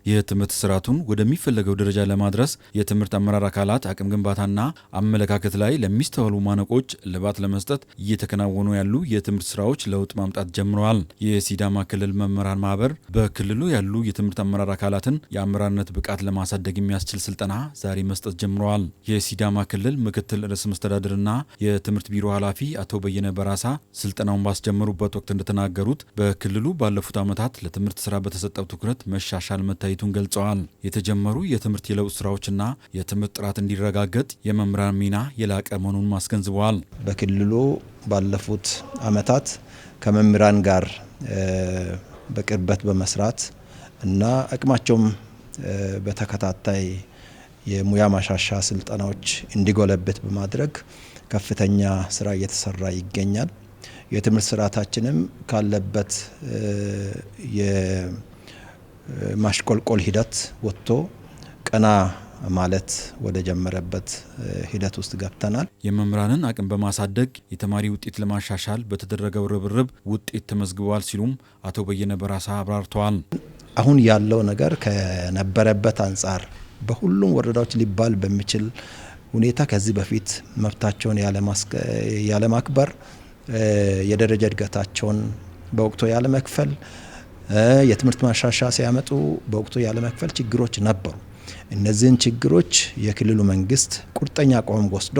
የትምህርት ስርዓቱን ወደሚፈለገው ደረጃ ለማድረስ የትምህርት አመራር አካላት አቅም ግንባታና አመለካከት ላይ ለሚስተዋሉ ማነቆች እልባት ለመስጠት እየተከናወኑ ያሉ የትምህርት ስራዎች ለውጥ ማምጣት ጀምረዋል። የሲዳማ ክልል መምህራን ማህበር በክልሉ ያሉ የትምህርት አመራር አካላትን የአመራርነት ብቃት ለማሳደግ የሚያስችል ስልጠና ዛሬ መስጠት ጀምረዋል። የሲዳማ ክልል ምክትል ርዕሰ መስተዳድርና የትምህርት ቢሮ ኃላፊ አቶ በየነ በራሳ ስልጠናውን ባስጀመሩበት ወቅት እንደተናገሩት በክልሉ ባለፉት ዓመታት ለትምህርት ስራ በተሰጠው ትኩረት መሻሻል መታየቱን ገልጸዋል። የተጀመሩ የትምህርት የለውጥ ስራዎችና የትምህርት ጥራት እንዲረጋገጥ የመምህራን ሚና የላቀ መሆኑን አስገንዝበዋል። በክልሉ ባለፉት ዓመታት ከመምህራን ጋር በቅርበት በመስራት እና አቅማቸውም በተከታታይ የሙያ ማሻሻያ ስልጠናዎች እንዲጎለብት በማድረግ ከፍተኛ ስራ እየተሰራ ይገኛል። የትምህርት ስርዓታችንም ካለበት የማሽቆልቆል ሂደት ወጥቶ ቀና ማለት ወደ ጀመረበት ሂደት ውስጥ ገብተናል። የመምህራንን አቅም በማሳደግ የተማሪ ውጤት ለማሻሻል በተደረገው ርብርብ ውጤት ተመዝግቧል ሲሉም አቶ በየነ በራሳ አብራርተዋል። አሁን ያለው ነገር ከነበረበት አንጻር በሁሉም ወረዳዎች ሊባል በሚችል ሁኔታ ከዚህ በፊት መብታቸውን ያለማክበር፣ የደረጃ እድገታቸውን በወቅቱ ያለመክፈል፣ የትምህርት ማሻሻያ ሲያመጡ በወቅቱ ያለመክፈል ችግሮች ነበሩ። እነዚህን ችግሮች የክልሉ መንግስት ቁርጠኛ አቋም ወስዶ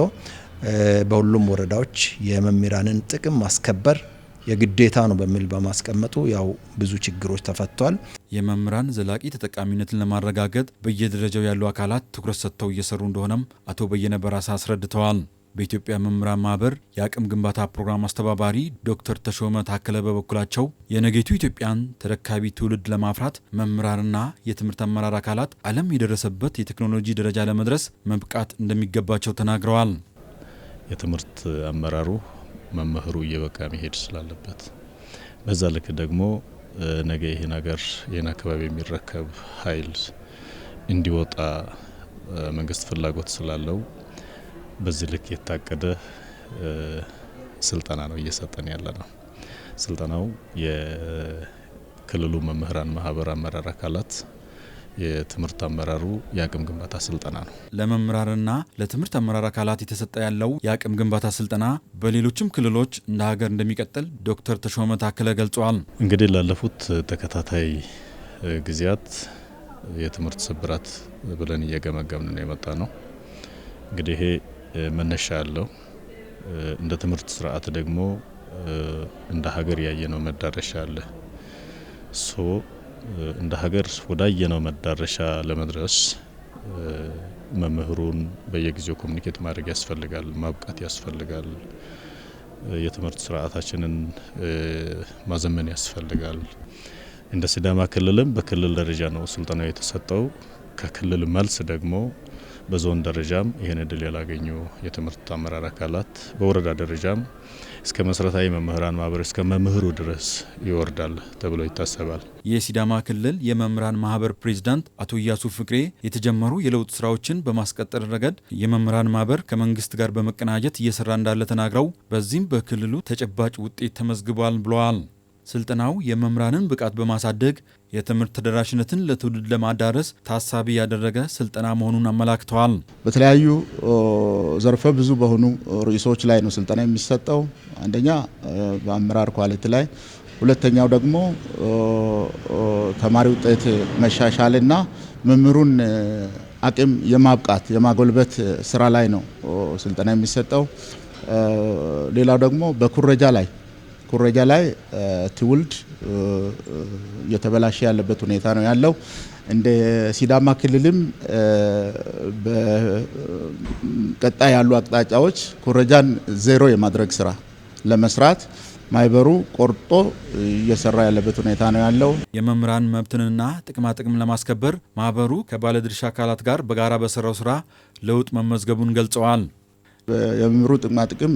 በሁሉም ወረዳዎች የመምህራንን ጥቅም ማስከበር የግዴታ ነው በሚል በማስቀመጡ ያው ብዙ ችግሮች ተፈቷል። የመምህራን ዘላቂ ተጠቃሚነትን ለማረጋገጥ በየደረጃው ያሉ አካላት ትኩረት ሰጥተው እየሰሩ እንደሆነም አቶ በየነ በራሳ አስረድተዋል። በኢትዮጵያ መምህራን ማህበር የአቅም ግንባታ ፕሮግራም አስተባባሪ ዶክተር ተሾመ ታከለ በበኩላቸው የነገይቱ ኢትዮጵያን ተረካቢ ትውልድ ለማፍራት መምህራንና የትምህርት አመራር አካላት ዓለም የደረሰበት የቴክኖሎጂ ደረጃ ለመድረስ መብቃት እንደሚገባቸው ተናግረዋል። የትምህርት አመራሩ መምህሩ እየበቃ መሄድ ስላለበት በዛ ልክ ደግሞ ነገ ይሄን አካባቢ የሚረከብ ኃይል እንዲወጣ መንግስት ፍላጎት ስላለው በዚህ ልክ የታቀደ ስልጠና ነው እየሰጠን ያለ ነው። ስልጠናው የክልሉ መምህራን ማህበር አመራር አካላት የትምህርት አመራሩ የአቅም ግንባታ ስልጠና ነው። ለመምህራንና ለትምህርት አመራር አካላት የተሰጠ ያለው የአቅም ግንባታ ስልጠና በሌሎችም ክልሎች እንደ ሀገር እንደሚቀጥል ዶክተር ተሾመ ታከለ ገልጸዋል። እንግዲህ ላለፉት ተከታታይ ጊዜያት የትምህርት ስብራት ብለን እየገመገምን ነው የመጣ ነው። እንግዲህ ይሄ መነሻ ያለው እንደ ትምህርት ስርዓት ደግሞ እንደ ሀገር ያየነው መዳረሻ አለ። እንደ ሀገር ወዳየነው መዳረሻ ለመድረስ መምህሩን በየጊዜው ኮሚኒኬት ማድረግ ያስፈልጋል፣ ማብቃት ያስፈልጋል። የትምህርት ስርዓታችንን ማዘመን ያስፈልጋል። እንደ ሲዳማ ክልልም በክልል ደረጃ ነው ስልጠናው የተሰጠው። ከክልል መልስ ደግሞ በዞን ደረጃም ይሄን እድል ያላገኙ የትምህርት አመራር አካላት በወረዳ ደረጃም እስከ መሰረታዊ መምህራን ማህበር እስከ መምህሩ ድረስ ይወርዳል ተብሎ ይታሰባል። የሲዳማ ክልል የመምህራን ማህበር ፕሬዝዳንት አቶ ኢያሱ ፍቅሬ የተጀመሩ የለውጥ ስራዎችን በማስቀጠል ረገድ የመምህራን ማህበር ከመንግስት ጋር በመቀናጀት እየሰራ እንዳለ ተናግረው በዚህም በክልሉ ተጨባጭ ውጤት ተመዝግቧል ብለዋል። ስልጠናው የመምህራንን ብቃት በማሳደግ የትምህርት ተደራሽነትን ለትውልድ ለማዳረስ ታሳቢ ያደረገ ስልጠና መሆኑን አመላክተዋል። በተለያዩ ዘርፈ ብዙ በሆኑ ርዕሶች ላይ ነው ስልጠና የሚሰጠው። አንደኛ በአመራር ኳሊቲ ላይ፣ ሁለተኛው ደግሞ ተማሪ ውጤት መሻሻልና መምህሩን አቅም የማብቃት የማጎልበት ስራ ላይ ነው ስልጠና የሚሰጠው። ሌላው ደግሞ በኩረጃ ላይ ትውልድ እየተበላሸ ያለበት ሁኔታ ነው ያለው። እንደ ሲዳማ ክልልም በቀጣይ ያሉ አቅጣጫዎች ኩረጃን ዜሮ የማድረግ ስራ ለመስራት ማህበሩ ቆርጦ እየሰራ ያለበት ሁኔታ ነው ያለው። የመምህራን መብትንና ጥቅማጥቅም ለማስከበር ማህበሩ ከባለድርሻ አካላት ጋር በጋራ በሰራው ስራ ለውጥ መመዝገቡን ገልጸዋል። የመምህሩ ጥቅማጥቅም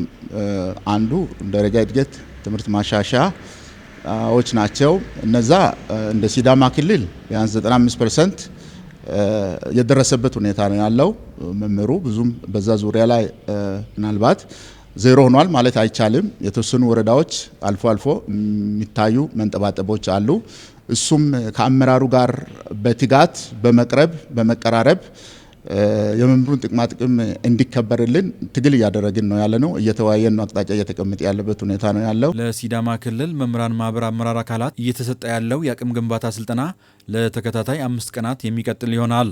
አንዱ ደረጃ እድገት ትምህርት ማሻሻያዎች ናቸው። እነዛ እንደ ሲዳማ ክልል ቢያንስ 95% የደረሰበት ሁኔታ ነው ያለው። መምህሩ ብዙም በዛ ዙሪያ ላይ ምናልባት ዜሮ ሆኗል ማለት አይቻልም። የተወሰኑ ወረዳዎች አልፎ አልፎ የሚታዩ መንጠባጠቦች አሉ። እሱም ከአመራሩ ጋር በትጋት በመቅረብ በመቀራረብ የመምህሩን ጥቅማ ጥቅም እንዲከበርልን ትግል እያደረግን ነው ያለነው። እየተወያየን ነው፣ አቅጣጫ እየተቀመጠ ያለበት ሁኔታ ነው ያለው። ለሲዳማ ክልል መምህራን ማህበር አመራር አካላት እየተሰጠ ያለው የአቅም ግንባታ ስልጠና ለተከታታይ 5 ቀናት የሚቀጥል ይሆናል።